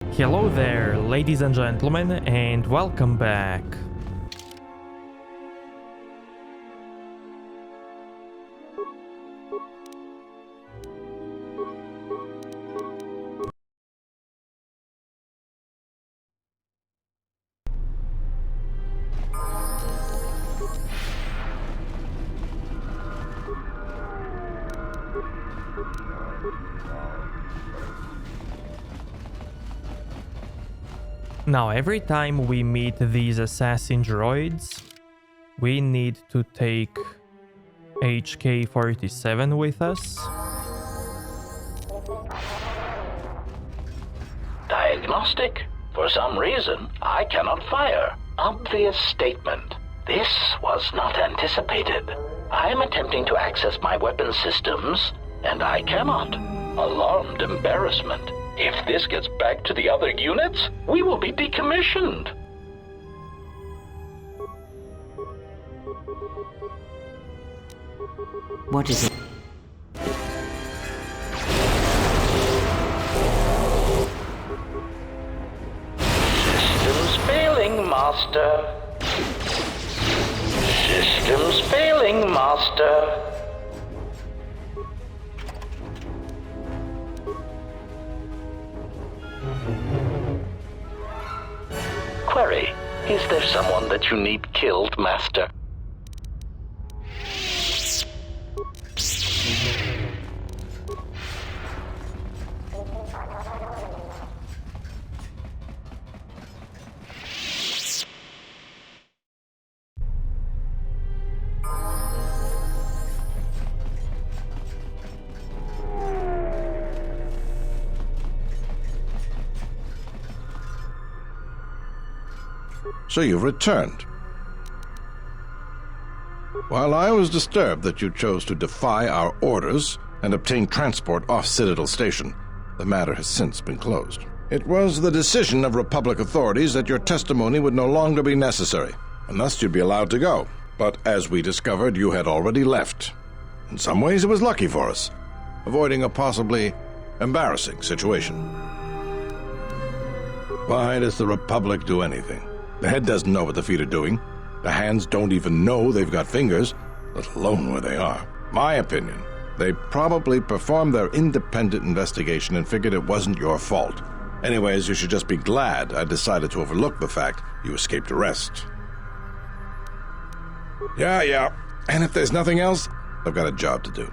Hello there, ladies and gentlemen, and welcome back. Now, every time we meet these assassin droids, we need to take HK-47 with us. Diagnostic? For some reason, I cannot fire. Obvious statement. This was not anticipated. I am attempting to access my weapon systems, and I cannot. Alarmed embarrassment. If this gets back to the other units, we will be decommissioned. What is it? Systems failing, Master. Systems failing, Master. Query, is there someone that you need killed, Master? So you've returned. While I was disturbed that you chose to defy our orders and obtain transport off Citadel Station, the matter has since been closed. It was the decision of Republic authorities that your testimony would no longer be necessary, and thus you'd be allowed to go. But as we discovered, you had already left. In some ways, it was lucky for us, avoiding a possibly embarrassing situation. Why does the Republic do anything? The head doesn't know what the feet are doing. The hands don't even know they've got fingers, let alone where they are. My opinion, they probably performed their independent investigation and figured it wasn't your fault. Anyways, you should just be glad I decided to overlook the fact you escaped arrest. Yeah. And if there's nothing else, I've got a job to do.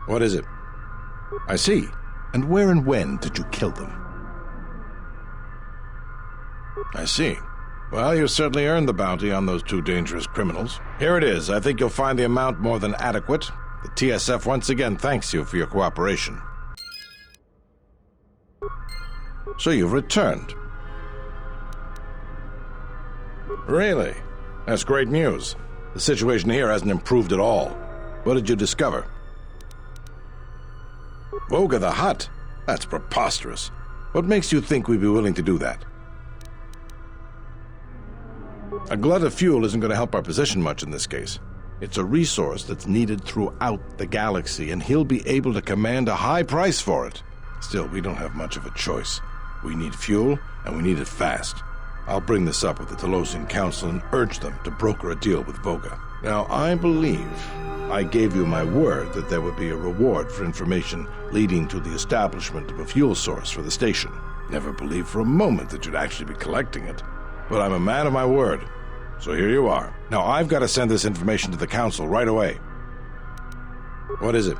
What is it? I see. And where and when did you kill them? I see. Well, you certainly earned the bounty on those two dangerous criminals. Here it is. I think you'll find the amount more than adequate. The TSF once again thanks you for your cooperation. So you've returned. Really? That's great news. The situation here hasn't improved at all. What did you discover? Voga the Hutt? That's preposterous. What makes you think we'd be willing to do that? A glut of fuel isn't going to help our position much in this case. It's a resource that's needed throughout the galaxy, and he'll be able to command a high price for it. Still, we don't have much of a choice. We need fuel, and we need it fast. I'll bring this up with the Telosian Council and urge them to broker a deal with Voga. Now, I believe I gave you my word that there would be a reward for information leading to the establishment of a fuel source for the station. Never believed for a moment that you'd actually be collecting it. But I'm a man of my word, so here you are. Now I've got to send this information to the Council right away. What is it?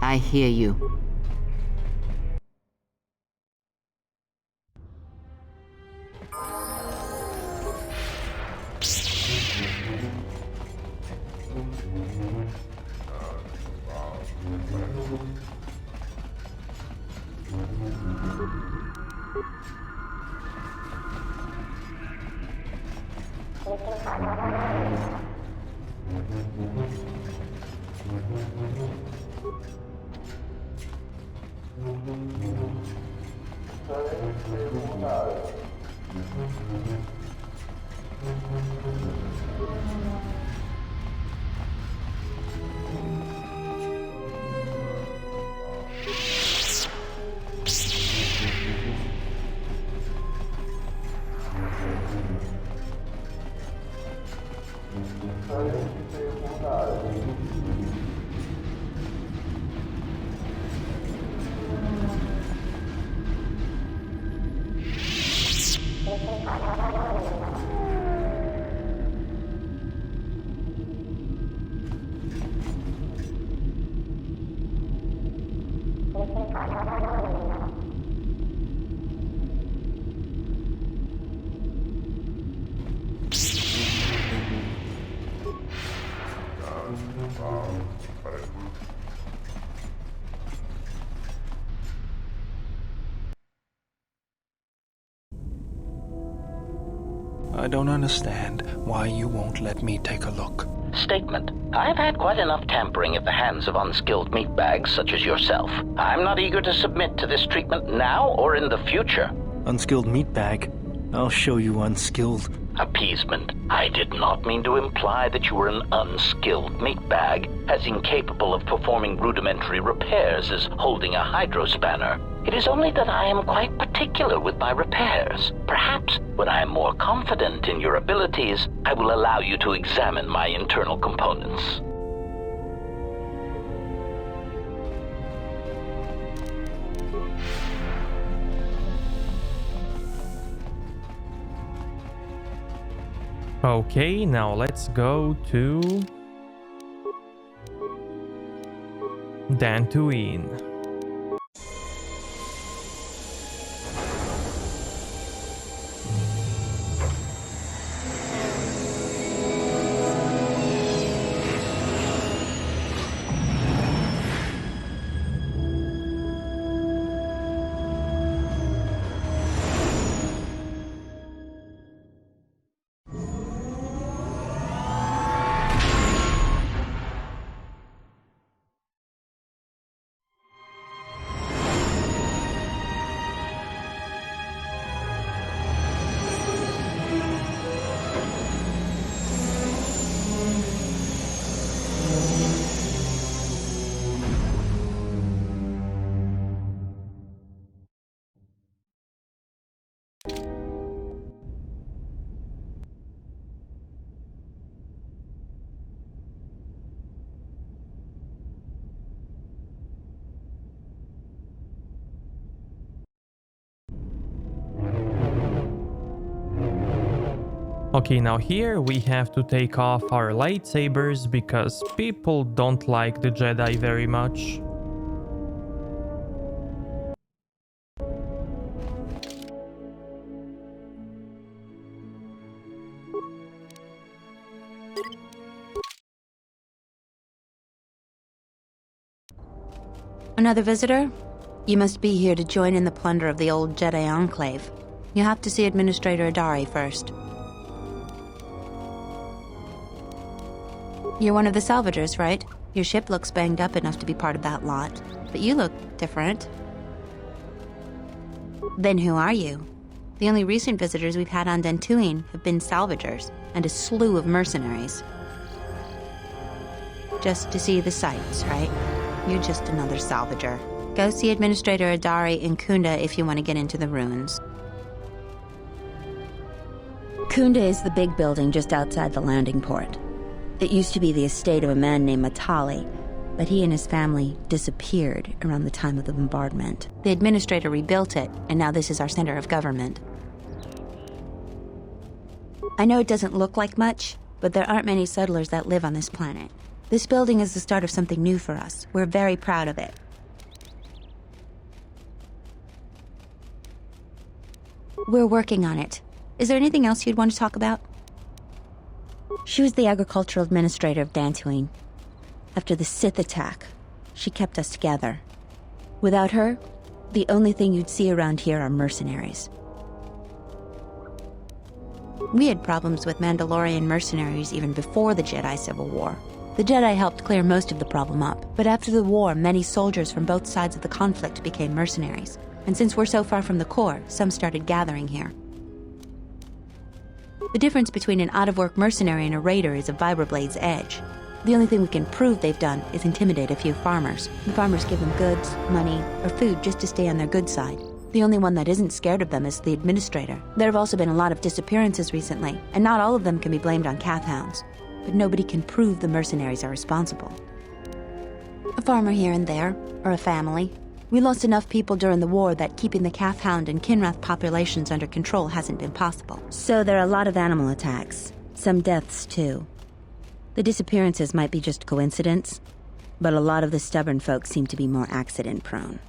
I hear you. I don't understand why you won't let me take a look. Statement. I've had quite enough tampering at the hands of unskilled meatbags such as yourself. I'm not eager to submit to this treatment now or in the future. Unskilled meatbag? I'll show you unskilled. Appeasement. I did not mean to imply that you were an unskilled meatbag, as incapable of performing rudimentary repairs as holding a hydrospanner. It is only that I am quite particular with my repairs. Perhaps when I am more confident in your abilities, I will allow you to examine my internal components. Okay, now let's go to Dantooine. Okay, now here we have to take off our lightsabers because people don't like the Jedi very much. Another visitor? You must be here to join in the plunder of the old Jedi enclave. You have to see Administrator Dari first. You're one of the salvagers, right? Your ship looks banged up enough to be part of that lot, but you look different. Then who are you? The only recent visitors we've had on Dantooine have been salvagers and a slew of mercenaries. Just to see the sights, right? You're just another salvager. Go see Administrator Dari in Kunda if you want to get into the ruins. Kunda is the big building just outside the landing port. It used to be the estate of a man named Matali, but he and his family disappeared around the time of the bombardment. The administrator rebuilt it, and now this is our center of government. I know it doesn't look like much, but there aren't many settlers that live on this planet. This building is the start of something new for us. We're very proud of it. We're working on it. Is there anything else you'd want to talk about? She was the agricultural administrator of Dantooine. After the Sith attack, she kept us together. Without her, the only thing you'd see around here are mercenaries. We had problems with Mandalorian mercenaries even before the Jedi Civil War. The Jedi helped clear most of the problem up, but after the war, many soldiers from both sides of the conflict became mercenaries. And since we're so far from the core, some started gathering here. The difference between an out-of-work mercenary and a raider is a vibroblade's edge. The only thing we can prove they've done is intimidate a few farmers. The farmers give them goods, money, or food just to stay on their good side. The only one that isn't scared of them is the administrator. There have also been a lot of disappearances recently, and not all of them can be blamed on Cath hounds. But nobody can prove the mercenaries are responsible. A farmer here and there, or a family. We lost enough people during the war that keeping the Cath hound and Kinrath populations under control hasn't been possible. So there are a lot of animal attacks. Some deaths, too. The disappearances might be just coincidence, but a lot of the stubborn folk seem to be more accident-prone.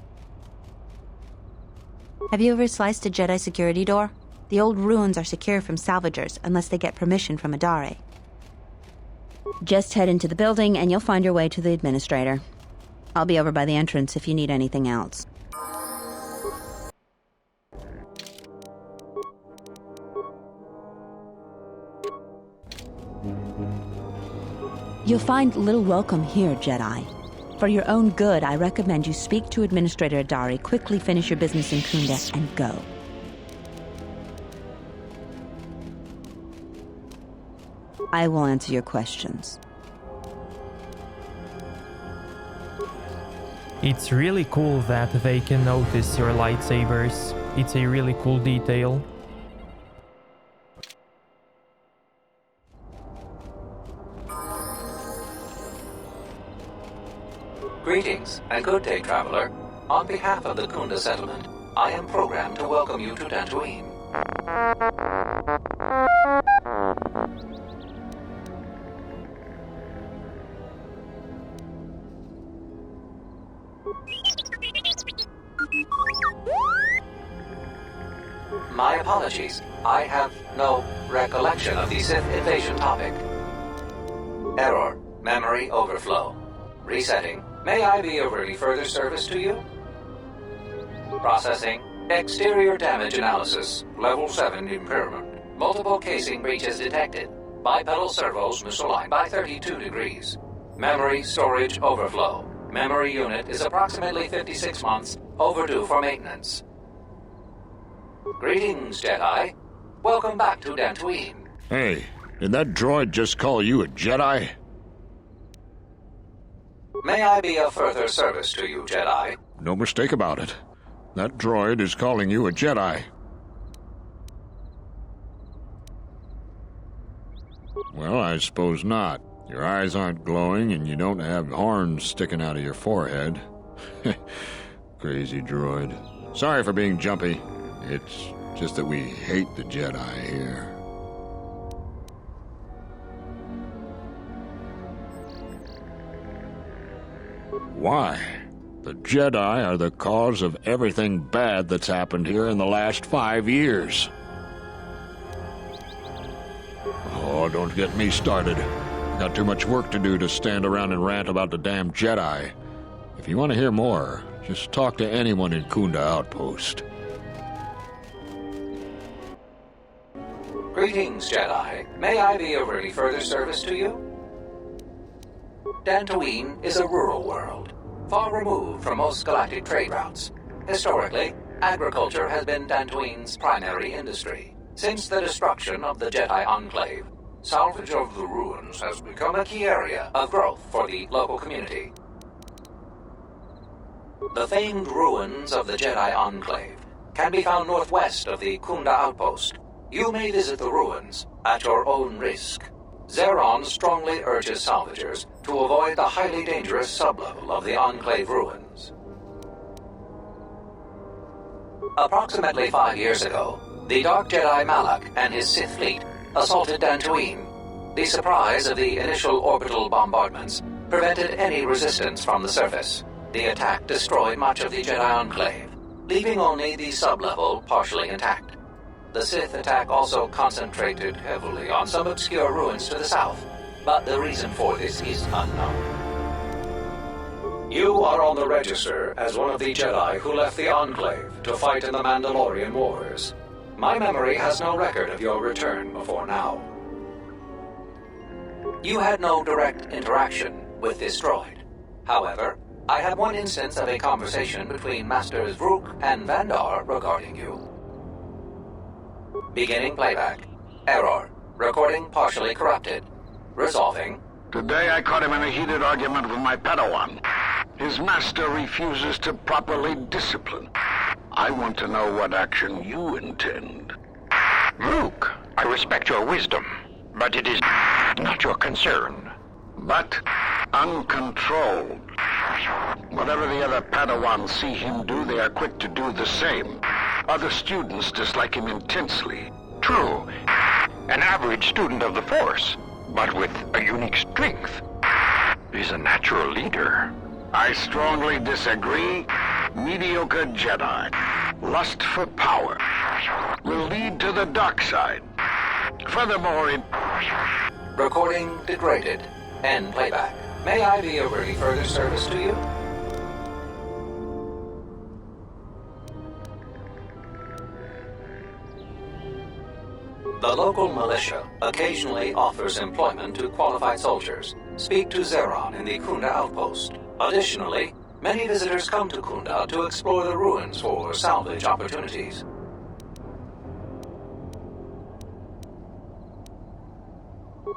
Have you ever sliced a Jedi security door? The old ruins are secure from salvagers unless they get permission from a Dari. Just head into the building and you'll find your way to the administrator. I'll be over by the entrance if you need anything else. You'll find little welcome here, Jedi. For your own good, I recommend you speak to Administrator Dari, quickly finish your business in Kunda, and go. I will answer your questions. It's really cool that they can notice your lightsabers. It's a really cool detail. Greetings, and good day, traveler. On behalf of the Kunda settlement, I am programmed to welcome you to Dantooine. My apologies. I have no recollection of the Sith invasion topic. Error. Memory overflow. Resetting. May I be of any further service to you? Processing. Exterior damage analysis. Level 7 impairment. Multiple casing breaches detected. Bipedal servos misaligned by 32 degrees. Memory storage overflow. Memory unit is approximately 56 months overdue for maintenance. Greetings, Jedi. Welcome back to Dantooine. Hey, did that droid just call you a Jedi? May I be of further service to you, Jedi? No mistake about it. That droid is calling you a Jedi. Well, I suppose not. Your eyes aren't glowing and you don't have horns sticking out of your forehead. Crazy droid. Sorry for being jumpy. It's just that we hate the Jedi here. Why? The Jedi are the cause of everything bad that's happened here in the last 5 years. Oh, don't get me started. Got too much work to do to stand around and rant about the damn Jedi. If you want to hear more, just talk to anyone in Kunda Outpost. Greetings, Jedi. May I be of any further service to you? Dantooine is a rural world, far removed from most galactic trade routes. Historically, agriculture has been Dantooine's primary industry. Since the destruction of the Jedi enclave, salvage of the ruins has become a key area of growth for the local community. The famed ruins of the Jedi enclave can be found northwest of the Kunda outpost. You may visit the ruins at your own risk. Zeron strongly urges salvagers to avoid the highly dangerous sublevel of the enclave ruins. Approximately 5 years ago, the Dark Jedi Malak and his Sith fleet assaulted Dantooine. The surprise of the initial orbital bombardments prevented any resistance from the surface. The attack destroyed much of the Jedi enclave, leaving only the sub-level partially intact. The Sith attack also concentrated heavily on some obscure ruins to the south, but the reason for this is unknown. You are on the register as one of the Jedi who left the Enclave to fight in the Mandalorian Wars. My memory has no record of your return before now. You had no direct interaction with this droid. However, I had one instance of a conversation between Masters Vrook and Vandar regarding you. Beginning playback. Error. Recording partially corrupted. Resolving. Today I caught him in a heated argument with my Padawan. His master refuses to properly discipline. I want to know what action you intend. Luke, I respect your wisdom, but it is not your concern. But uncontrolled. Whatever the other Padawans see him do, they are quick to do the same. Other students dislike him intensely. True, an average student of the Force, but with a unique strength. He's a natural leader. I strongly disagree. Mediocre Jedi, lust for power, will lead to the dark side. Furthermore, it... Recording degraded. End playback. May I be of any further service to you? The local militia occasionally offers employment to qualified soldiers. Speak to Zeron in the Kunda outpost. Additionally, many visitors come to Kunda to explore the ruins for salvage opportunities.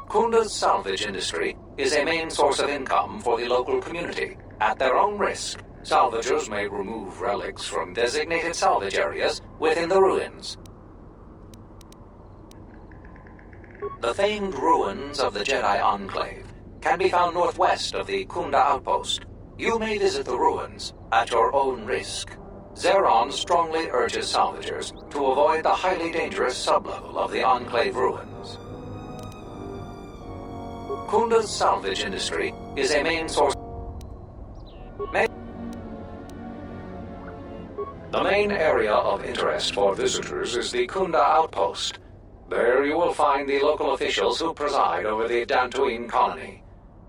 Kunda's salvage industry is a main source of income for the local community. At their own risk, salvagers may remove relics from designated salvage areas within the ruins. The famed ruins of the Jedi Enclave can be found northwest of the Kunda outpost. You may visit the ruins at your own risk. Zeron strongly urges salvagers to avoid the highly dangerous sublevel of the Enclave ruins. Kunda's salvage industry is a main source. The main area of interest for visitors is the Kunda outpost. There you will find the local officials who preside over the Dantooine colony,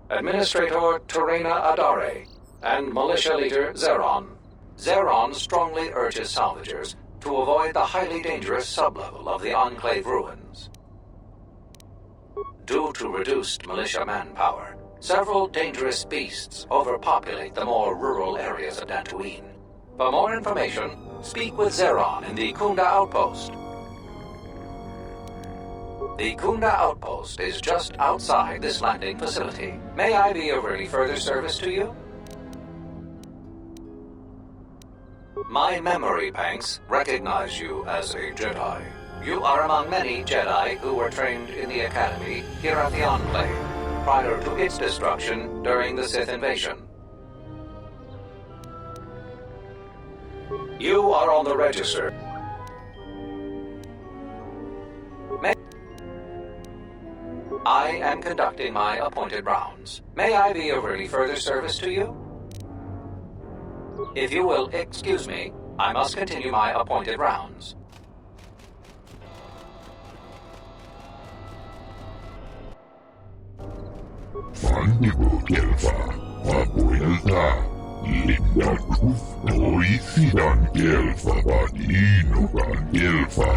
Administrator Terena Adare, and militia leader Zeron. Zeron strongly urges salvagers to avoid the highly dangerous sublevel of the Enclave ruins. Due to reduced militia manpower, several dangerous beasts overpopulate the more rural areas of Dantooine. For more information, speak with Zeron in the Kunda outpost. The Kunda outpost is just outside this landing facility. May I be of any further service to you? My memory banks recognize you as a Jedi. You are among many Jedi who were trained in the Academy here at the Enclave, prior to its destruction during the Sith invasion. You are on the register. I am conducting my appointed rounds. May I be of any further service to you? If you will excuse me, I must continue my appointed rounds. Fandigo Gelfa, Abuelta, Linda Truth, Oisidan Gelfa, Badinogan Gelfa,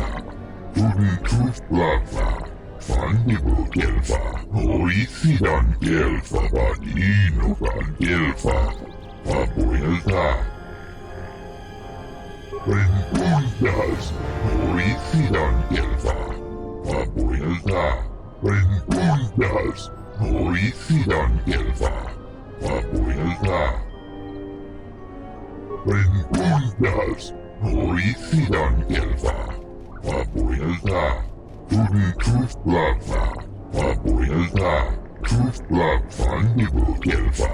Tudun Truth Blava, Fandigo Gelfa, Oisidan Gelfa, Badinogan Gelfa, Abuelta. Rengundas, Oisidan Gelfa, Abuelta. Rengundas, Oisidan Gelfa, Abuelta. Rengundas, Oisidan Gelfa, Abuelta. Tudun Truth Blava, Abuelta. Truth Blav Fandigo Gelfa.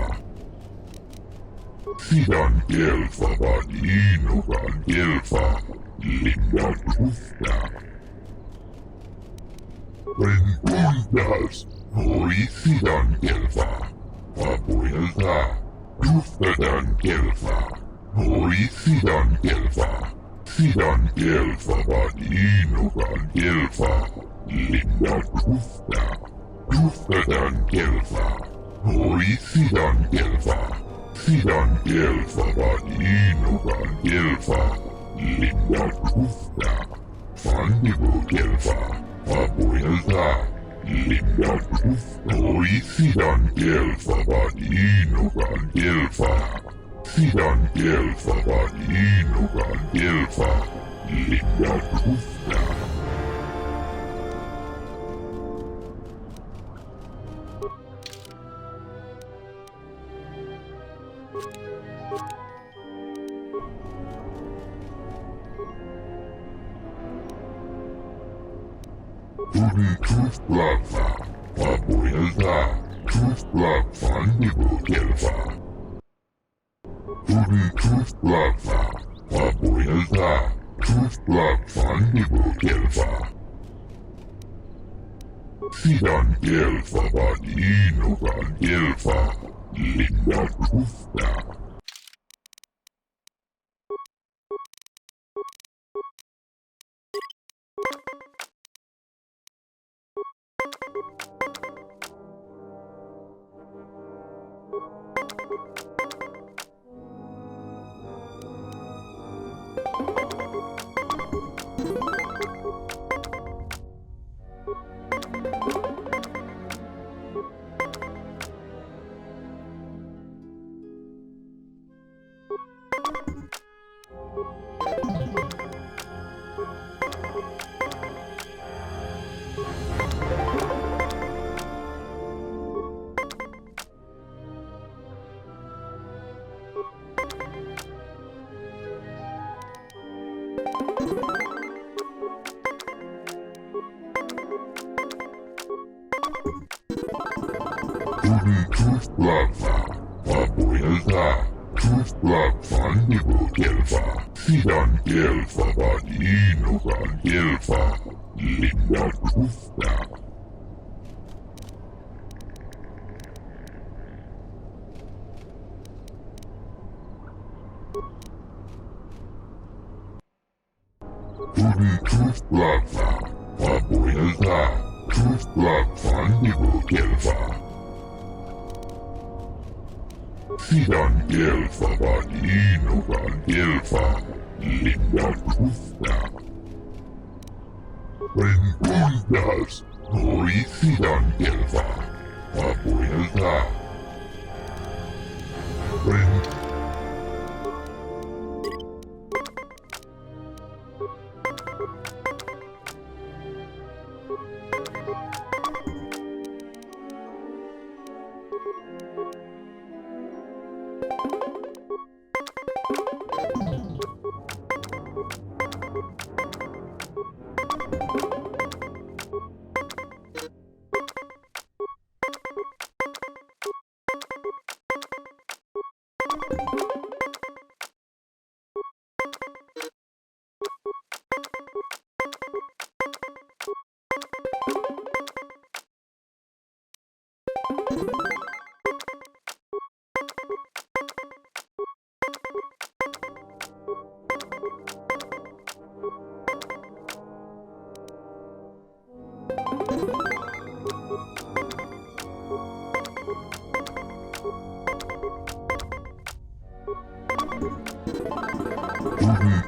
Sidan Gelfa, Badinogan Gelfa, Linda Truthda. Rengundas, Moisidan Gelfa. Papuelta. Duftadan Gelfa. Moisidan Gelfa. Sidan Gelfa Badinogan Gelfa. Linda Dufta. Duftadan Gelfa. Moisidan Gelfa. Sidan Gelfa Badinogan Gelfa. Linda Dufta. Fandigo Gelfa. Papuelta. Linda Dufta. Moisidan Gelfa Badinogan Gelfa. Sidan Gelfa Badinogan Gelfa. Linda Dufta. Tooth Blava, Papuelta, Tooth Blav Fandigo Gelfa. Tooth Blava, Papuelta, Tooth Blav Fandigo Gelfa. Sidan Gelfa Badinogan Gelfa, Linda Dufta. Tooth Blava, Papuelta, Tooth Blav Fandigo Gelfa. Sidan Gelfa Badinogan Gelfa. Linda Dufta. Tooth Blava, Papuelta, Tooth Blav Fandigo Gelfa. Sidan Gelfa Badinogan Gelfa. Linda Dufta. Rengundas, Moisidan Gelfa. Papuelta.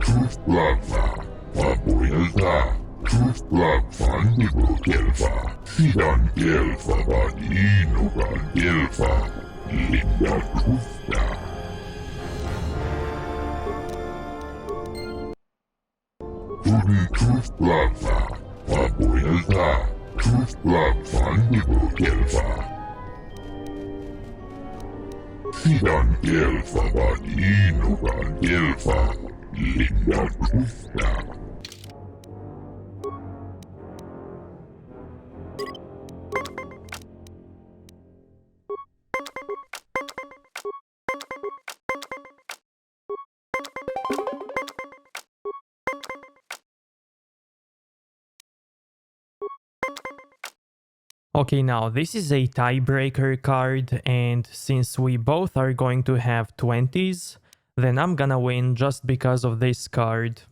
Tooth Blava, Papuelta, Tooth Blav Fandigo Gelfa. Sidan Gelfa Badinogan Gelfa. Linda Dufta. Tooth Blava, Papuelta, Tooth Blav Fandigo Gelfa. Sidan Gelfa Badinogan Gelfa. Linda Dufta. Okay, now this is a tiebreaker card, and since we both are going to have 20s, then I'm gonna win just because of this card.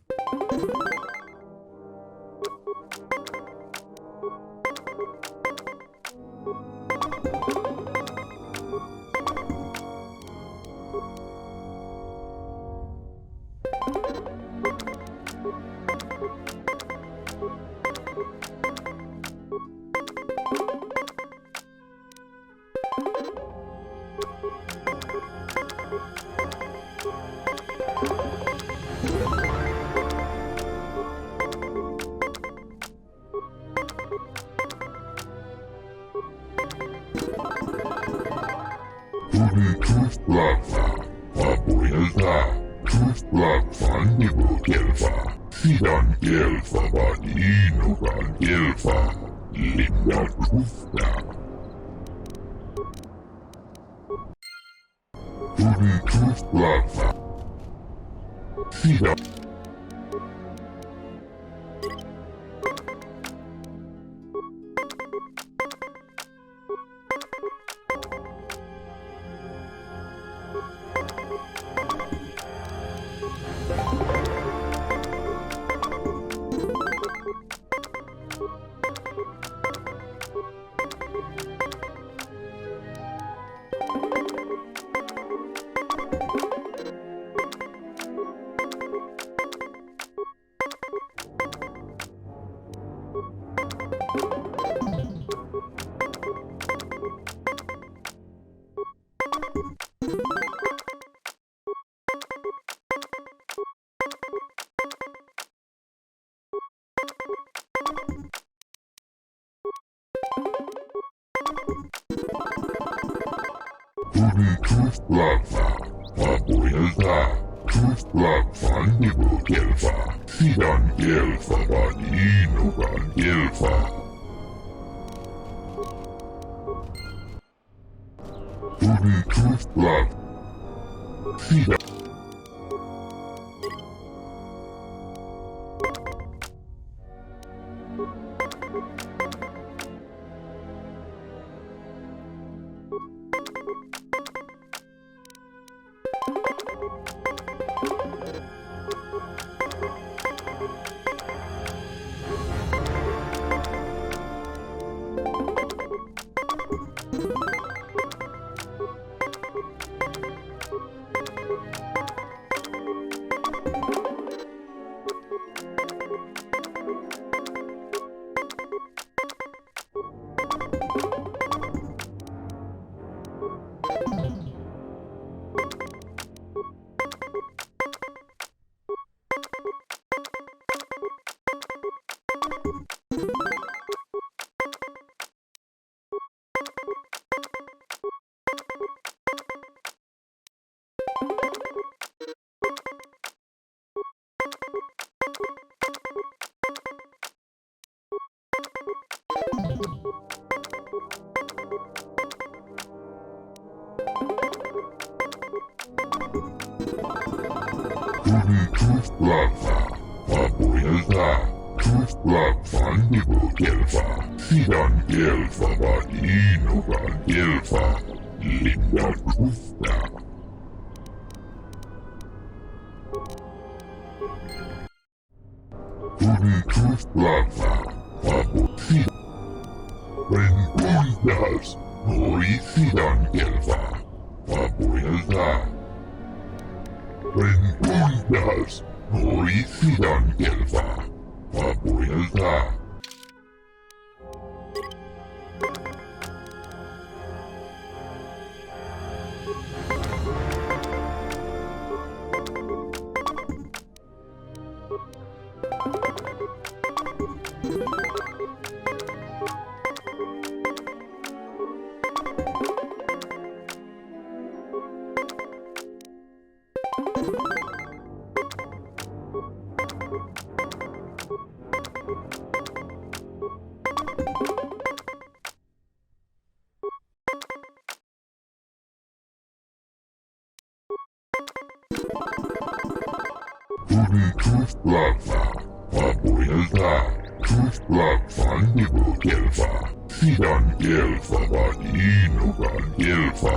Hoisidan Gelfa Vadinogan Gelfa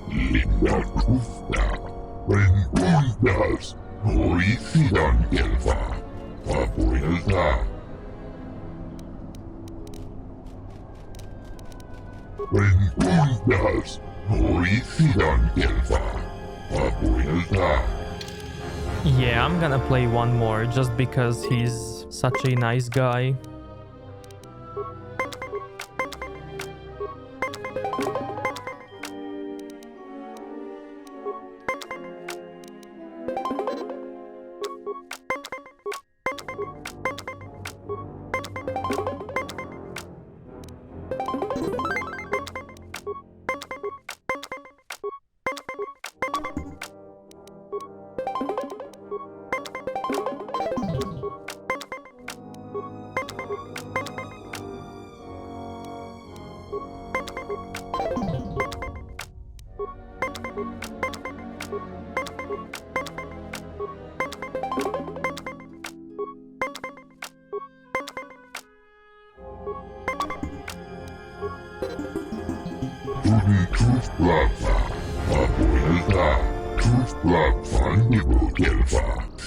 Linda Tufta Rengundas Hoisidan Gelfa Papuelta Rengundas Hoisidan Gelfa Papuelta. Yeah, I'm gonna play one more just because he's such a nice guy.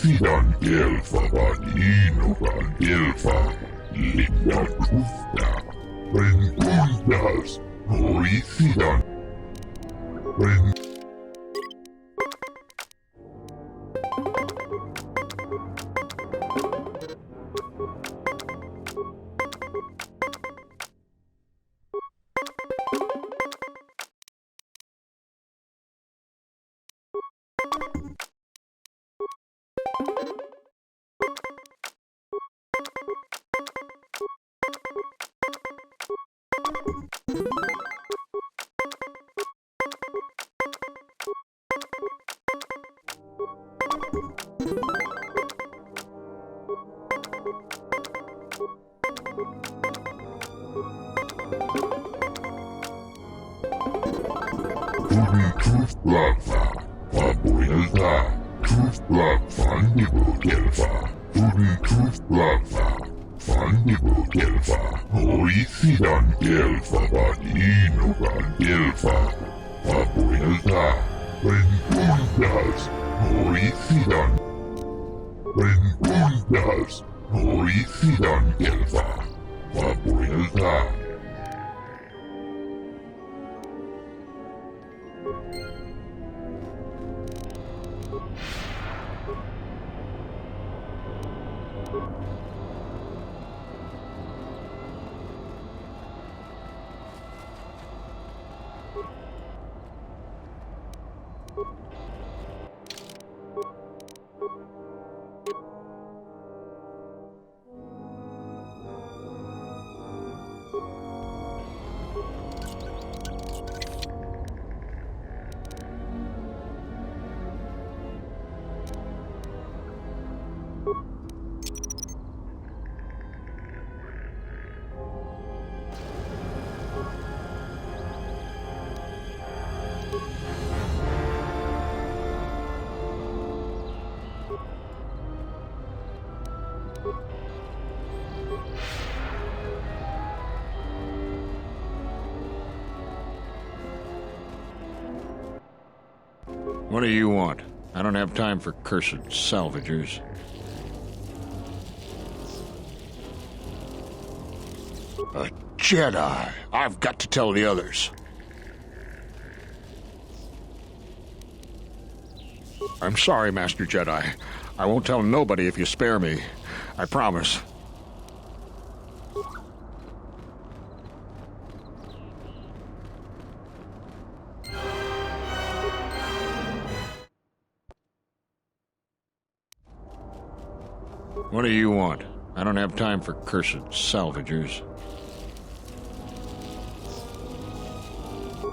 Sidan Gelfa Vadinogan Gelfa Linda Tufta Rengundas Hoisidan What do you want? I don't have time for cursed salvagers. A Jedi! I've got to tell the others. I'm sorry, Master Jedi. I won't tell nobody if you spare me. I promise. What do you want? I don't have time for cursed salvagers.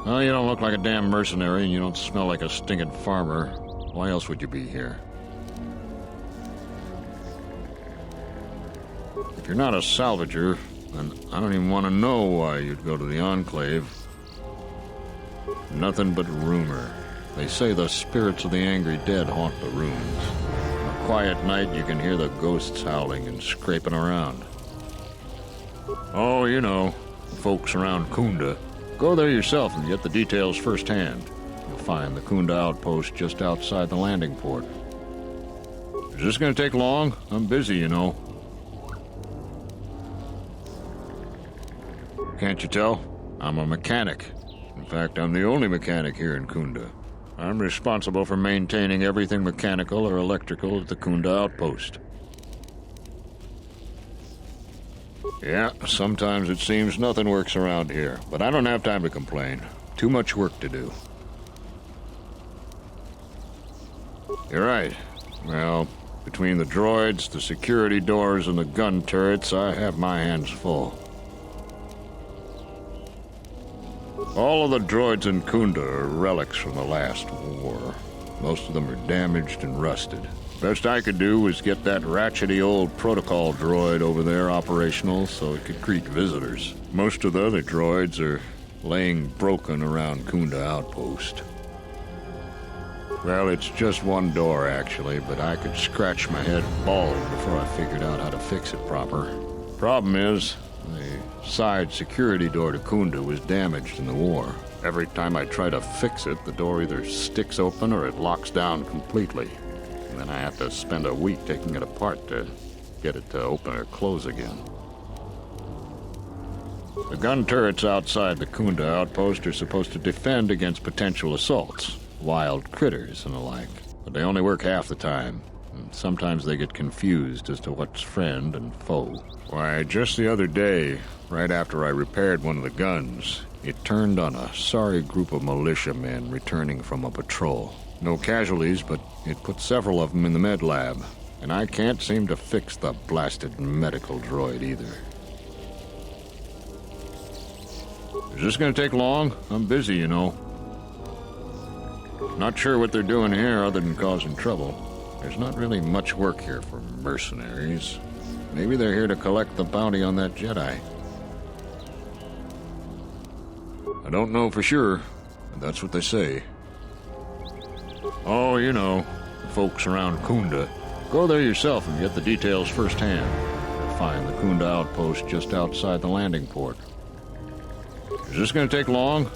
Well, you don't look like a damn mercenary, and you don't smell like a stinking farmer. Why else would you be here? If you're not a salvager, then I don't even want to know why you'd go to the enclave. Nothing but rumor. They say the spirits of the angry dead haunt the ruins. On a quiet night, you can hear the ghosts howling and scraping around. Oh, you know, the folks around Kunda. Go there yourself and get the details firsthand. You'll find the Kunda outpost just outside the landing port. Is this going to take long? I'm busy, you know. Can't you tell? I'm a mechanic. In fact, I'm the only mechanic here in Kunda. I'm responsible for maintaining everything mechanical or electrical at the Kunda outpost. Yeah, sometimes it seems nothing works around here, but I don't have time to complain. Too much work to do. You're right. Well, between the droids, the security doors, and the gun turrets, I have my hands full. All of the droids in Kunda are relics from the last war. Most of them are damaged and rusted. Best I could do was get that ratchety old protocol droid over there operational so it could greet visitors. Most of the other droids are laying broken around Kunda outpost. Well, it's just one door, actually, but I could scratch my head bald before I figured out how to fix it proper. Problem is, the side security door to Kunda was damaged in the war. Every time I try to fix it, the door either sticks open or it locks down completely. And then I have to spend a week taking it apart to get it to open or close again. The gun turrets outside the Kunda outpost are supposed to defend against potential assaults, wild critters and the like. But they only work half the time, and sometimes they get confused as to what's friend and foe. Why, just the other day, right after I repaired one of the guns, it turned on a sorry group of militiamen returning from a patrol. No casualties, but it put several of them in the med lab, and I can't seem to fix the blasted medical droid either. Is this going to take long? I'm busy, you know. Not sure what they're doing here other than causing trouble. There's not really much work here for mercenaries. Maybe they're here to collect the bounty on that Jedi. I don't know for sure, but that's what they say. Oh, you know, the folks around Kunda. Go there yourself and get the details firsthand. You'll find the Kunda outpost just outside the landing port. Is this going to take long?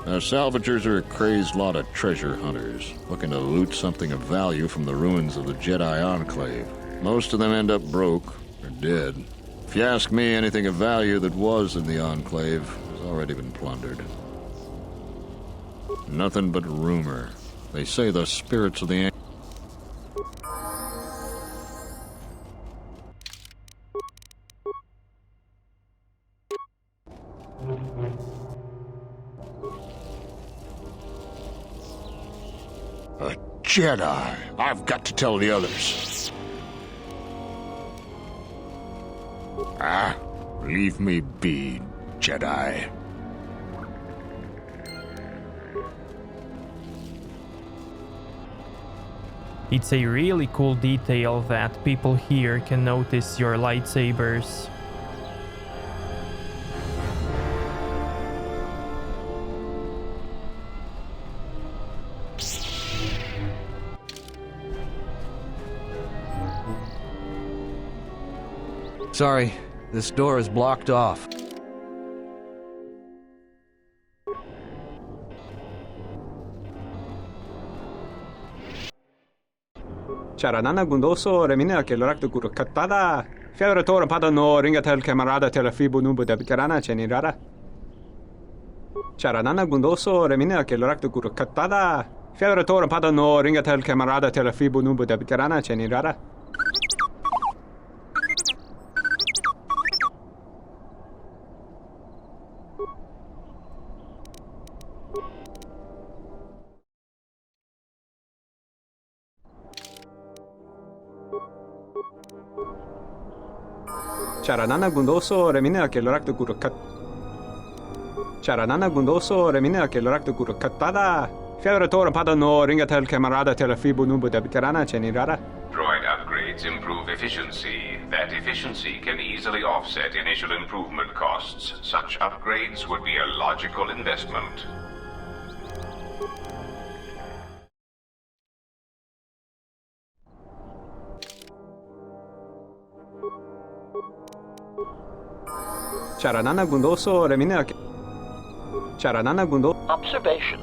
Salvagers are a crazed lot of treasure hunters, looking to loot something of value from the ruins of the Jedi enclave. Most of them end up broke or dead. If you ask me, anything of value that was in the enclave has already been plundered. Nothing but rumor. They say the spirits of the A Jedi! I've got to tell the others. Leave me be, Jedi. It's a really cool detail that people here can notice your lightsabers. Sorry, this door is blocked off. Charanana gundoso remina ke lorak guru katada. Fiadoratora padano ringatel camarada telafibu nubu de bicarana cenirara. Charanana gundoso remina ke lorak guru katada. Fiadoratora padano ringatel camarada telafibu nubu de bicarana cenirara. Charanana gundoso remina ke lorak guru kat. Charanana gundoso remina ke lorak guru katada. Fiadoratora padano ringatel camarada telafibu nubu de bicarana cenirara. Droid upgrades improve efficiency. That efficiency can easily offset initial improvement costs. Such upgrades would be a logical investment. Observation.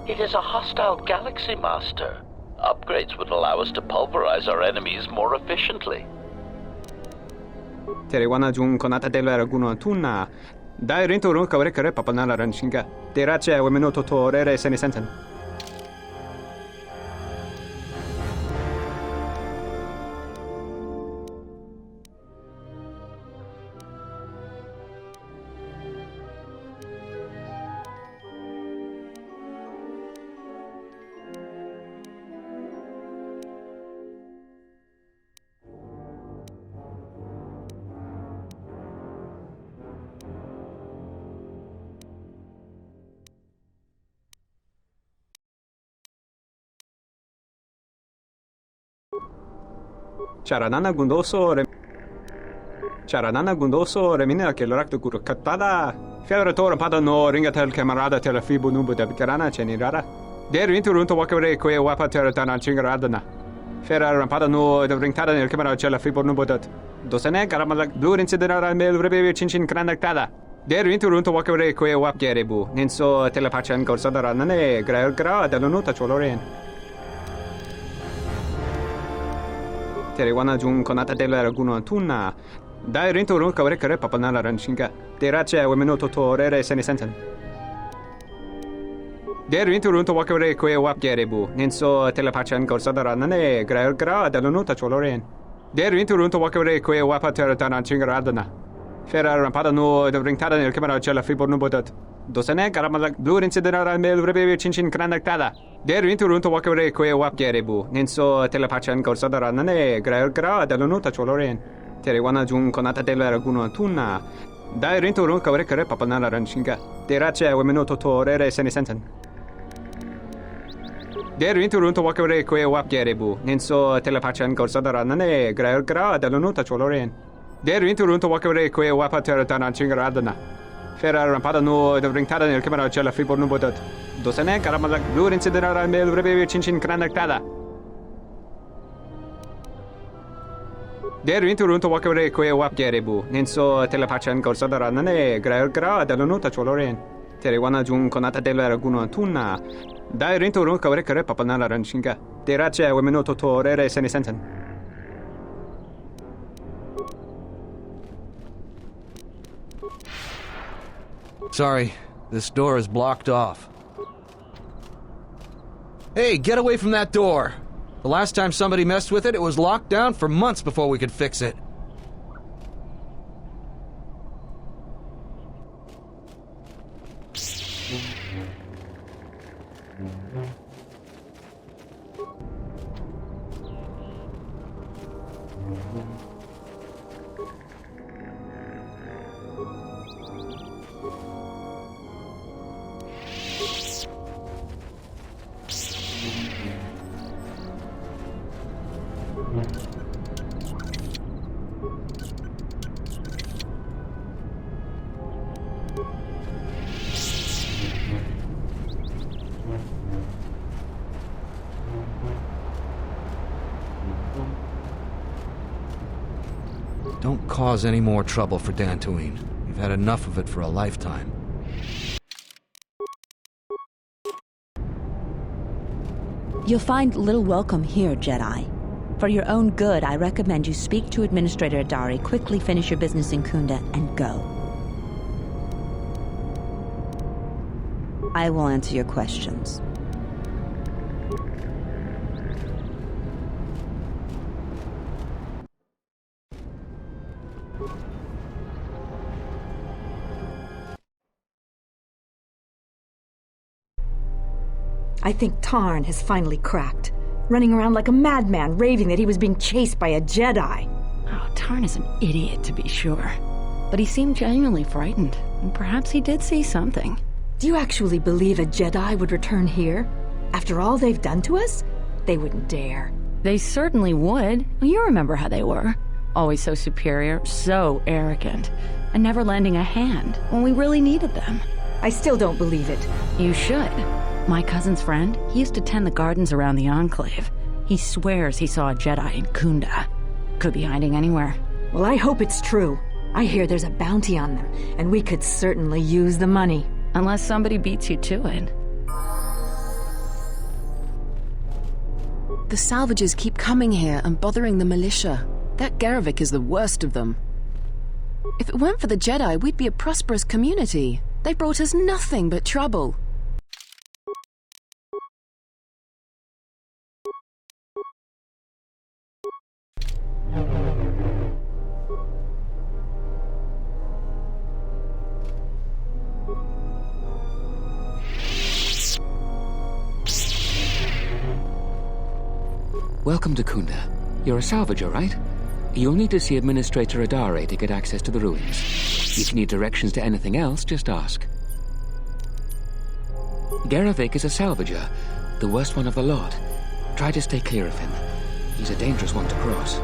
It is a hostile galaxy master. Upgrades would allow us to pulverize our enemies more efficiently. Teriwana jung konata delera guno tuna. Dai rinto run kawre kare papanala ranshinga. Derache wemeno totorere senisenten. Charanana gundoso remina che l'orakto kuro kattada. Fiadoratore padano ringatel camarada telefibu nubu da bicarana cenirara. Der inturunto wakare que wapa teratana chingaradana. Ferra padano da ringtada nel camera cella fibu nubu dat. Dosene caramala blue incidenara mel rebe cincin cranactada. Der inturunto wakare que wap gerebu. Ninso telepachan corsada nane gra dall'onuta choloren. Teriwana jung konata delera guno tuna. Dai rinto run kawre kare papanala ranshinga. Derache wemeno totorere senisenten. Der rinto run wakare que wap gerebu. Ninso telepachan corsada nane gra dall'onuta choloren. Der rinto run wakare que wapa teratana chingaradana. Ferra padano da ringtada nel camera cella fibo nubodat. Dosene caramala blue incidenara mel rebe cincin cranactada. Der inturunto wakare que wap gerebu. Ninso telepachan corsada nane gra dall'onuta choloren. Teriwana jung konata delera guno tuna. Dai rinturun kawre kare papanala ranshinga. Derache wemeno totorere senisenten. Der inturunto wakare que wap gerebu. Ninso telepachan corsada nane gra dall'onuta choloren. Der inturunto wakare que wapa teratana chingaradana. Ferra padano da ringtada nel camera cella fibo nubodat. Dosene caramala blue incidenara mel rebe cincin cranactada. Der inturunto wakare que wap gerebu. Ninso telepachan corsada nane gra dall'onuta choloren. Teriwana jung konata delera guno tuna. Dai rinturun kawre kare papanala ranshinga. Derache wemeno totorere senisenten. Sorry, this door is blocked off. Hey, get away from that door! The last time somebody messed with it, it was locked down for months before we could fix it. Don't cause any more trouble for Dantooine. You've had enough of it for a lifetime. You'll find little welcome here, Jedi. For your own good, I recommend you speak to Administrator Dari, quickly finish your business in Kunda, and go. I will answer your questions. I think Tarn has finally cracked. Running around like a madman, raving that he was being chased by a Jedi. Oh, Tarn is an idiot, to be sure. But he seemed genuinely frightened, and perhaps he did see something. Do you actually believe a Jedi would return here? After all they've done to us? They wouldn't dare. They certainly would. You remember how they were. Always so superior, so arrogant, and never lending a hand when we really needed them. I still don't believe it. You should. My cousin's friend, he used to tend the gardens around the enclave. He swears he saw a Jedi in Kunda. Could be hiding anywhere. Well, I hope it's true. I hear there's a bounty on them, and we could certainly use the money. Unless somebody beats you to it. The salvagers keep coming here and bothering the militia. That Garevik is the worst of them. If it weren't for the Jedi, we'd be a prosperous community. They brought us nothing but trouble. Welcome to Kunda. You're a salvager, right? You'll need to see Administrator Dari to get access to the ruins. If you need directions to anything else, just ask. Garevik is a salvager, the worst one of the lot. Try to stay clear of him. He's a dangerous one to cross.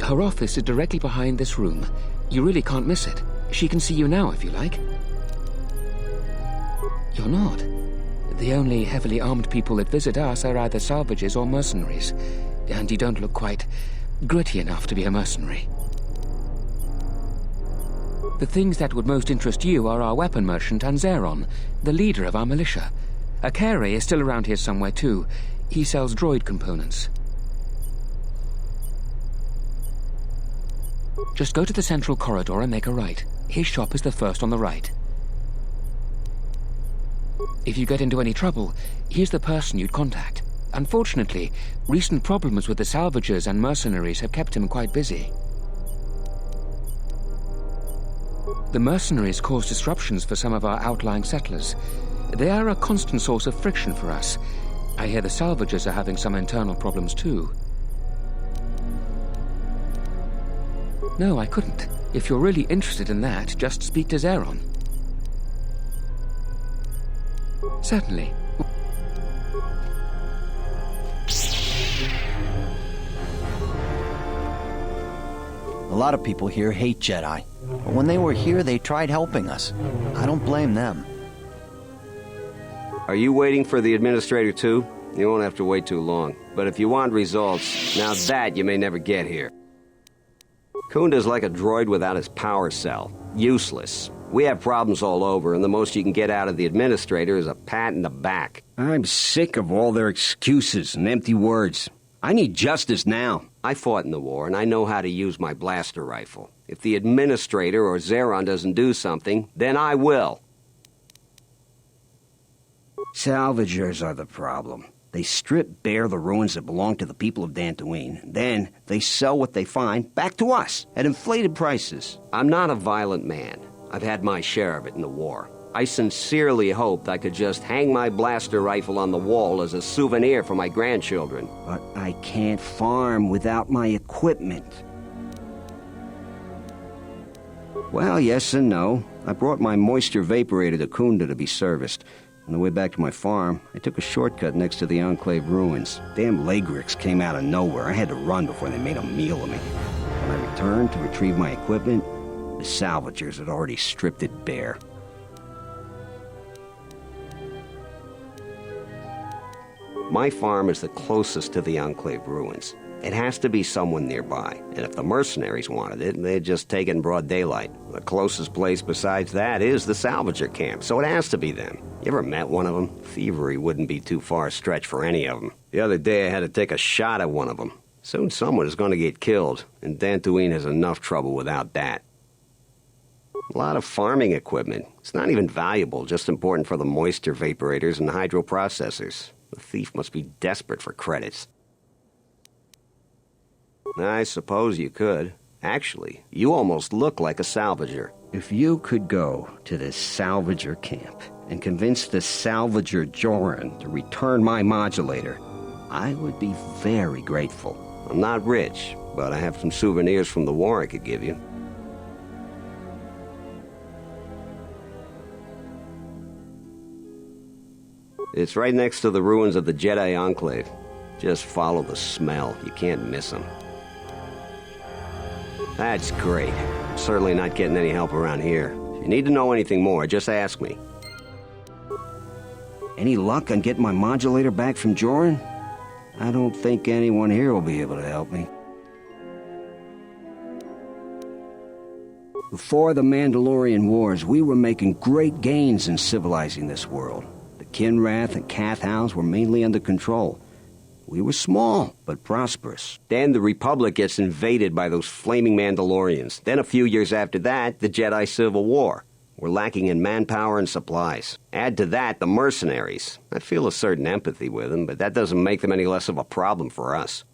Her office is directly behind this room. You really can't miss it. She can see you now if you like. You're not. The only heavily armed people that visit us are either salvagers or mercenaries. And you don't look quite gritty enough to be a mercenary. The things that would most interest you are our weapon merchant and Zeron, the leader of our militia. Akere is still around here somewhere too. He sells droid components. Just go to the central corridor and make a right. His shop is the first on the right. If you get into any trouble, he's the person you'd contact. Unfortunately, recent problems with the salvagers and mercenaries have kept him quite busy. The mercenaries cause disruptions for some of our outlying settlers. They are a constant source of friction for us. I hear the salvagers are having some internal problems too. No, I couldn't. If you're really interested in that, just speak to Zeron. Certainly. A lot of people here hate Jedi. But when they were here, they tried helping us. I don't blame them. Are you waiting for the administrator too? You won't have to wait too long. But if you want results, now that you may never get here. Kunda's like a droid without his power cell. Useless. We have problems all over, and the most you can get out of the administrator is a pat in the back. I'm sick of all their excuses and empty words. I need justice now. I fought in the war, and I know how to use my blaster rifle. If the administrator or Zeron doesn't do something, then I will. Salvagers are the problem. They strip bare the ruins that belong to the people of Dantooine. Then they sell what they find back to us at inflated prices. I'm not a violent man. I've had my share of it in the war. I sincerely hoped I could just hang my blaster rifle on the wall as a souvenir for my grandchildren. But I can't farm without my equipment. Well, yes and no. I brought my moisture vaporator to Kunda to be serviced. On the way back to my farm, I took a shortcut next to the enclave ruins. Damn Lagrix came out of nowhere. I had to run before they made a meal of me. When I returned to retrieve my equipment, the salvagers had already stripped it bare. My farm is the closest to the enclave ruins. It has to be someone nearby, and if the mercenaries wanted it, they'd just take it in broad daylight. The closest place besides that is the salvager camp, so it has to be them. You ever met one of them? Thievery wouldn't be too far a stretch for any of them. The other day I had to take a shot at one of them. Soon someone is going to get killed, and Dantooine has enough trouble without that. A lot of farming equipment. It's not even valuable, just important for the moisture vaporators and hydroprocessors. The thief must be desperate for credits. I suppose you could. Actually, you almost look like a salvager. If you could go to this salvager camp and convince the salvager Joran to return my modulator, I would be very grateful. I'm not rich, but I have some souvenirs from the war I could give you. It's right next to the ruins of the Jedi enclave. Just follow the smell. You can't miss them. That's great. I'm certainly not getting any help around here. If you need to know anything more, just ask me. Any luck on getting my modulator back from Joran? I don't think anyone here will be able to help me. Before the Mandalorian Wars, we were making great gains in civilizing this world. The Kinrath and Kath Hounds were mainly under control. We were small, but prosperous. Then the Republic gets invaded by those flaming Mandalorians. Then a few years after that, the Jedi Civil War. We're lacking in manpower and supplies. Add to that the mercenaries. I feel a certain empathy with them, but that doesn't make them any less of a problem for us.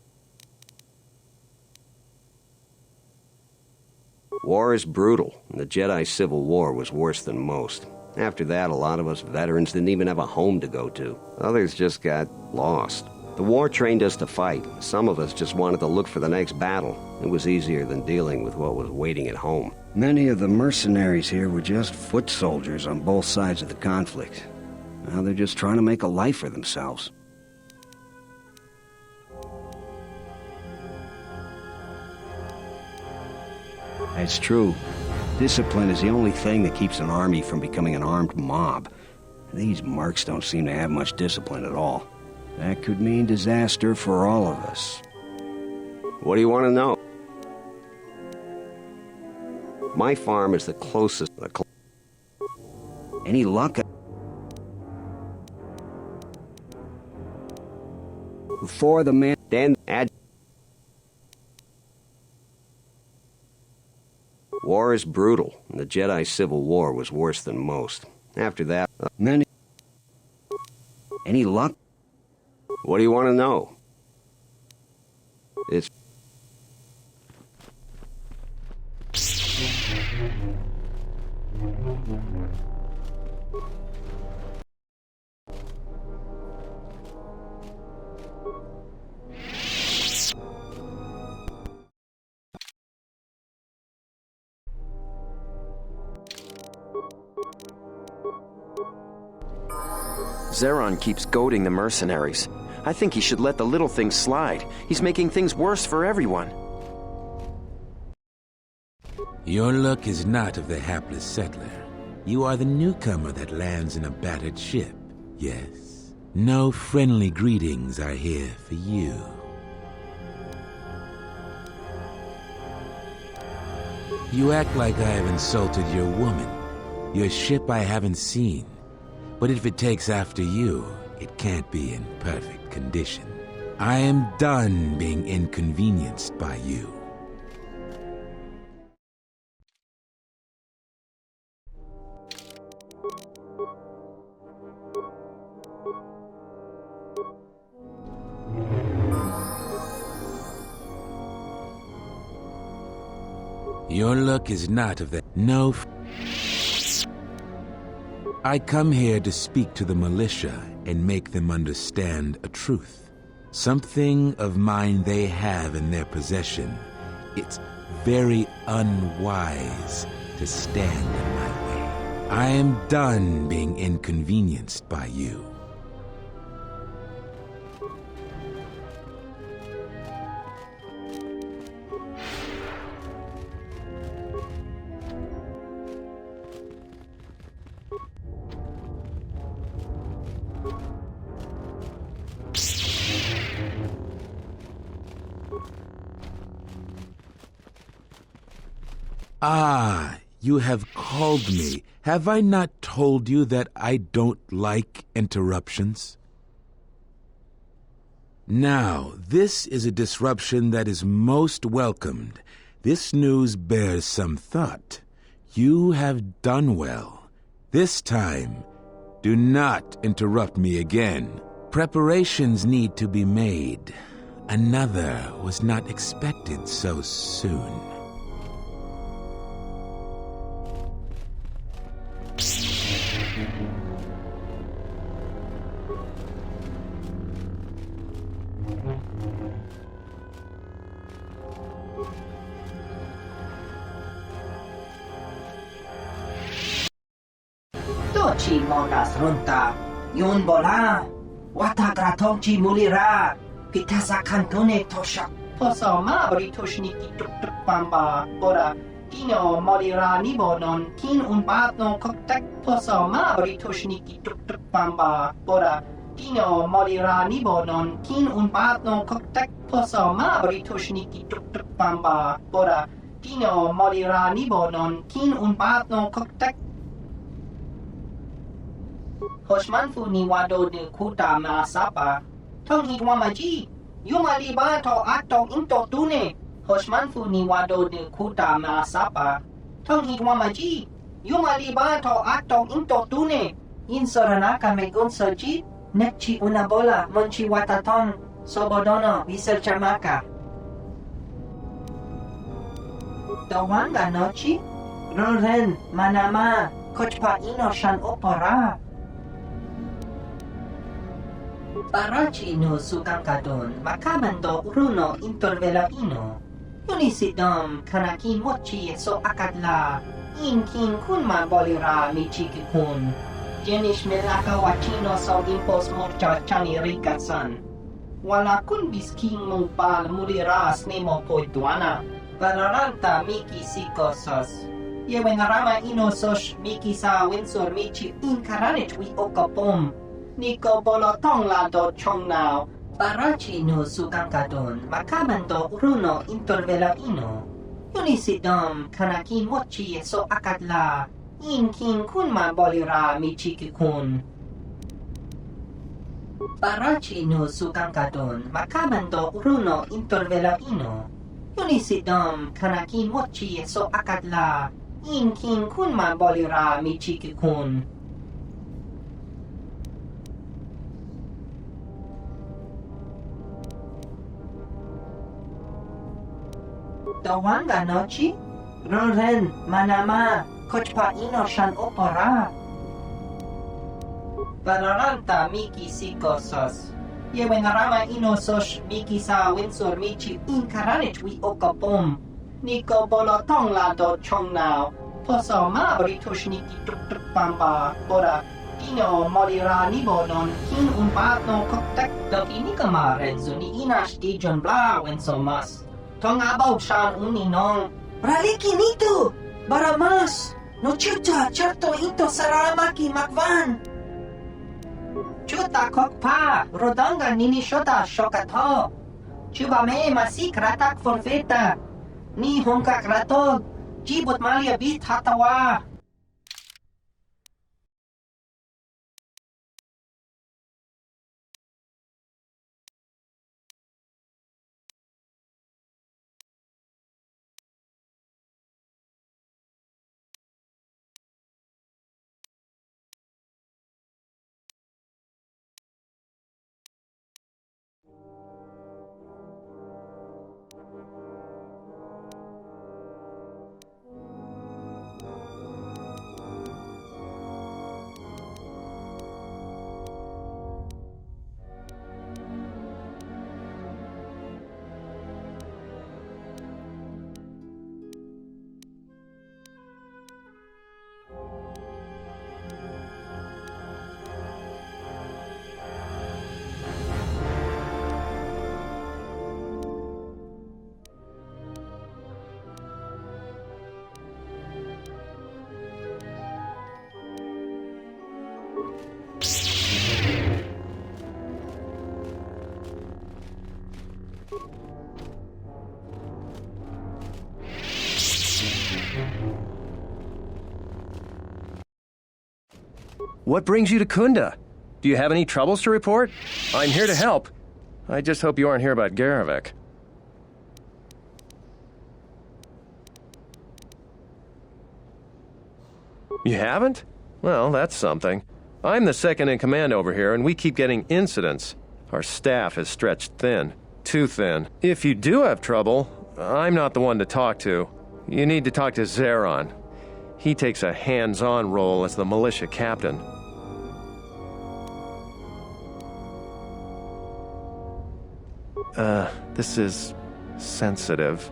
War is brutal, and the Jedi Civil War was worse than most. After that, a lot of us veterans didn't even have a home to go to. Others just got lost. The war trained us to fight. Some of us just wanted to look for the next battle. It was easier than dealing with what was waiting at home. Many of the mercenaries here were just foot soldiers on both sides of the conflict. Now they're just trying to make a life for themselves. It's true. Discipline is the only thing that keeps an army from becoming an armed mob. These mercs don't seem to have much discipline at all. That could mean disaster for all of us. What do you want to know? My farm is the closest. Any luck? Before the man... Then add... War is brutal, and the Jedi Civil War was worse than most. After that... Many... Any luck? What do you want to know? It's... Zeron keeps goading the mercenaries. I think he should let the little things slide. He's making things worse for everyone. Your luck is not of the hapless settler. You are the newcomer that lands in a battered ship, yes. No friendly greetings are here for you. You act like I have insulted your woman. Your ship I haven't seen. But if it takes after you, it can't be in perfect condition. I am done being inconvenienced by you. Your luck is not of that. No. I come here to speak to the militia and make them understand a truth. Something of mine they have in their possession. It's very unwise to stand in my way. I am done being inconvenienced by you. Ah, you have called me. Have I not told you that I don't like interruptions? Now, this is a disruption that is most welcomed. This news bears some thought. You have done well. This time, do not interrupt me again. Preparations need to be made. Another was not expected so soon. Tochi mogas runta, yun bola, watagratonchi mulira, pitasa cantone tosha, posoma britushniki tuk pamba, bora, Tino morira nibonon, tin un patno koktek, posoma britushniki tuk pamba, bora, Tino morira nibonon, tin un patno koktek, posoma britushniki tuk pamba, bora, Tino Molira Nibonon Kin Unbatno Koktek Hoshmanfu Niwado de Kuta Masapa Tong Hitwamaji Yumaliba to Ato Into Tune Hoshmanfu Niwado de Kuta Masapa Tong Hitwamaji Yumaliba to Ato Into Tune Insoranaka Megun Soji Nekchi Unabola Monchi Wataton Sobodono Viserchamaka Dawanga Nochi Roren Manama Kochpa Ino Shan Opora Barachi no Sukankadon Makamando Runo Intervela Ino Unisidom Kanaki Mochi So Akadla Inkin Kunma Bolira Michiki Kun Jenish Melaka Wachino So Impos Morcha Chani Rikasan Wala Kun Bisking Mupal Muriras Nemo Poituana Balaranta Miki Sikosos Yewenarama Inosos Miki Sa Winsor Michi Inkaranich Wi Okapom Niko Bolotong Lado Chongnao Barachi no Sukankadon Makamando Runo Intervela Ino Unisidom Kanaki Mochi So Akadla Inkin Kunma Bolira Michiki Kun Barachi no Sukankadon Makamando Runo Intervela Ino Unisidom Kanaki Mochi So Akadla Inkin Kunma Bolira Michiki Kun Dawanga Nochi Roren Manama Kochpa Ino Shan Opora Balaranta Miki Sikosos Yewenarama Inosos Miki Sa Winsor Michi Inkaranich Wi Okapom Niko Bolotong Lado Chongnao Poso Ma Britush Niki Tuk Pamba Bora Tino Molira Nibonon Kin Unbatno Koktek Dokinikama Renzuni Inash Dijon Bla Wensomas Tongabaw Shan Uninong Raliki Nito Baramas No Chuta Charto Into Saramaki Makvan Chuta Kokpa Rodanga Nini Shota Shokato Chubame Masik Ratak Forfeta Ni Hongkak Ratog Jibut Malia Bit Hatawa What brings you to Kunda? Do you have any troubles to report? I'm here to help. I just hope you aren't here about Garivik. You haven't? Well, that's something. I'm the second in command over here, and we keep getting incidents. Our staff is stretched thin. Too thin. If you do have trouble, I'm not the one to talk to. You need to talk to Zeron. He takes a hands-on role as the militia captain. This is sensitive.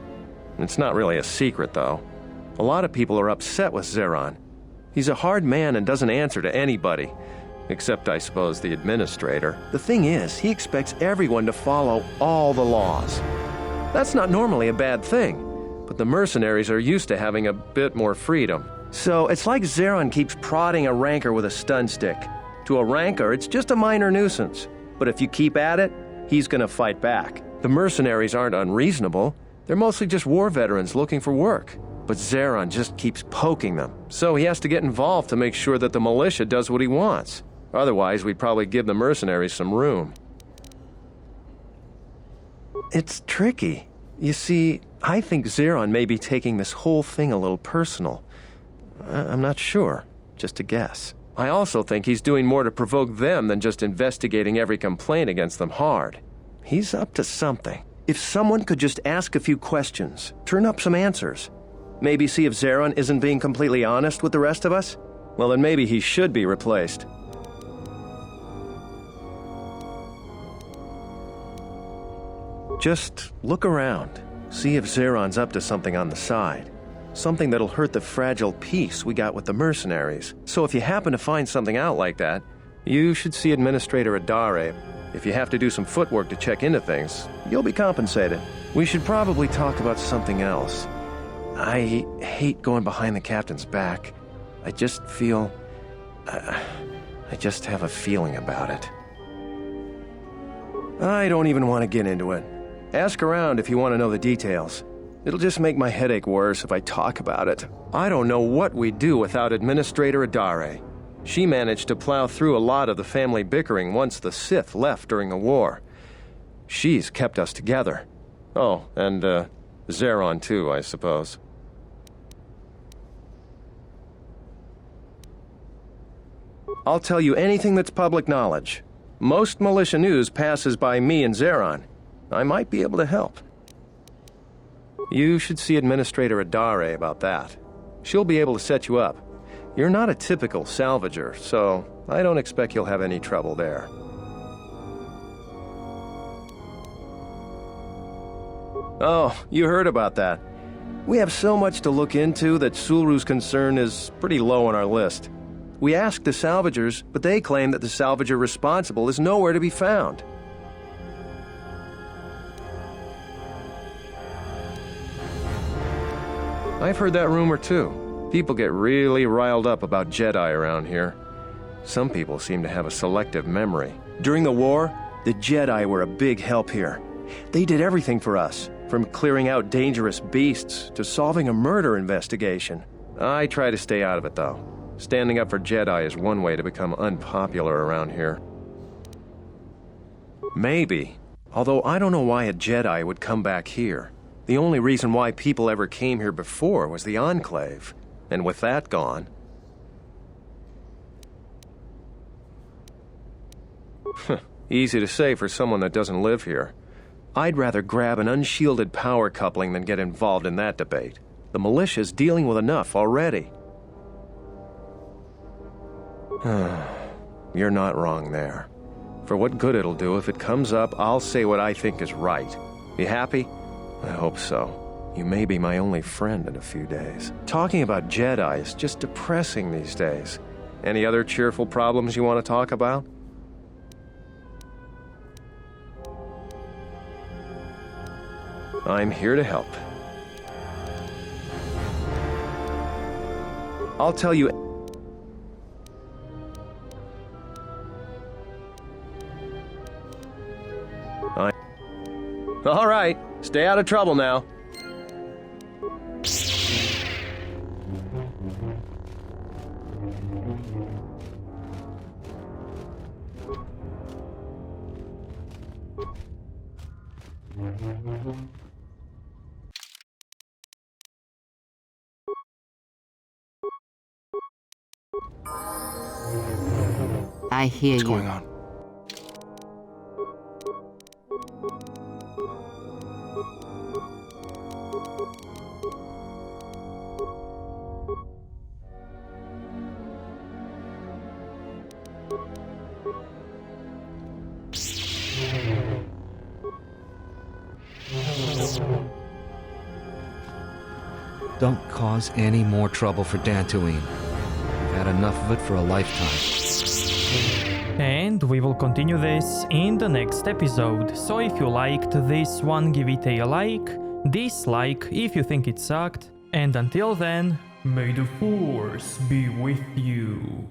It's not really a secret, though. A lot of people are upset with Zeron. He's a hard man and doesn't answer to anybody. Except, I suppose, the administrator. The thing is, he expects everyone to follow all the laws. That's not normally a bad thing, but the mercenaries are used to having a bit more freedom. So it's like Zeron keeps prodding a rancor with a stun stick. To a rancor, it's just a minor nuisance. But if you keep at it, he's gonna fight back. The mercenaries aren't unreasonable. They're mostly just war veterans looking for work. But Zeron just keeps poking them, so he has to get involved to make sure that the militia does what he wants. Otherwise, we'd probably give the mercenaries some room. It's tricky. You see, I think Zeron may be taking this whole thing a little personal. I'm not sure, just a guess. I also think he's doing more to provoke them than just investigating every complaint against them hard. He's up to something. If someone could just ask a few questions, turn up some answers, maybe see if Zeron isn't being completely honest with the rest of us, well then maybe he should be replaced. Just look around. See if Zeron's up to something on the side. Something that'll hurt the fragile peace we got with the mercenaries. So if you happen to find something out like that, you should see Administrator Dari. If you have to do some footwork to check into things, you'll be compensated. We should probably talk about something else. I hate going behind the captain's back. I just feel... I just have a feeling about it. I don't even want to get into it. Ask around if you want to know the details. It'll just make my headache worse if I talk about it. I don't know what we'd do without Administrator Dari. She managed to plow through a lot of the family bickering once the Sith left during the war. She's kept us together. Oh, and, Zeron too, I suppose. I'll tell you anything that's public knowledge. Most militia news passes by me and Zeron. I might be able to help. You should see Administrator Dari about that. She'll be able to set you up. You're not a typical salvager, so I don't expect you'll have any trouble there. Oh, you heard about that. We have so much to look into that Sulru's concern is pretty low on our list. We asked the salvagers, but they claim that the salvager responsible is nowhere to be found. I've heard that rumor too. People get really riled up about Jedi around here. Some people seem to have a selective memory. During the war, the Jedi were a big help here. They did everything for us, from clearing out dangerous beasts to solving a murder investigation. I try to stay out of it though. Standing up for Jedi is one way to become unpopular around here. Maybe, although I don't know why a Jedi would come back here. The only reason why people ever came here before was the enclave, and with that gone... Easy to say for someone that doesn't live here. I'd rather grab an unshielded power coupling than get involved in that debate. The militia's dealing with enough already. You're not wrong there. For what good it'll do if it comes up, I'll say what I think is right. You happy? I hope so. You may be my only friend in a few days. Talking about Jedi is just depressing these days. Any other cheerful problems you want to talk about? I'm here to help. I'll tell you... All right, stay out of trouble now. I hear What's you. going on? Don't cause any more trouble for Dantooine. We've had enough of it for a lifetime. And we will continue this in the next episode. So if you liked this one, give it a like, dislike if you think it sucked, and until then, may the Force be with you.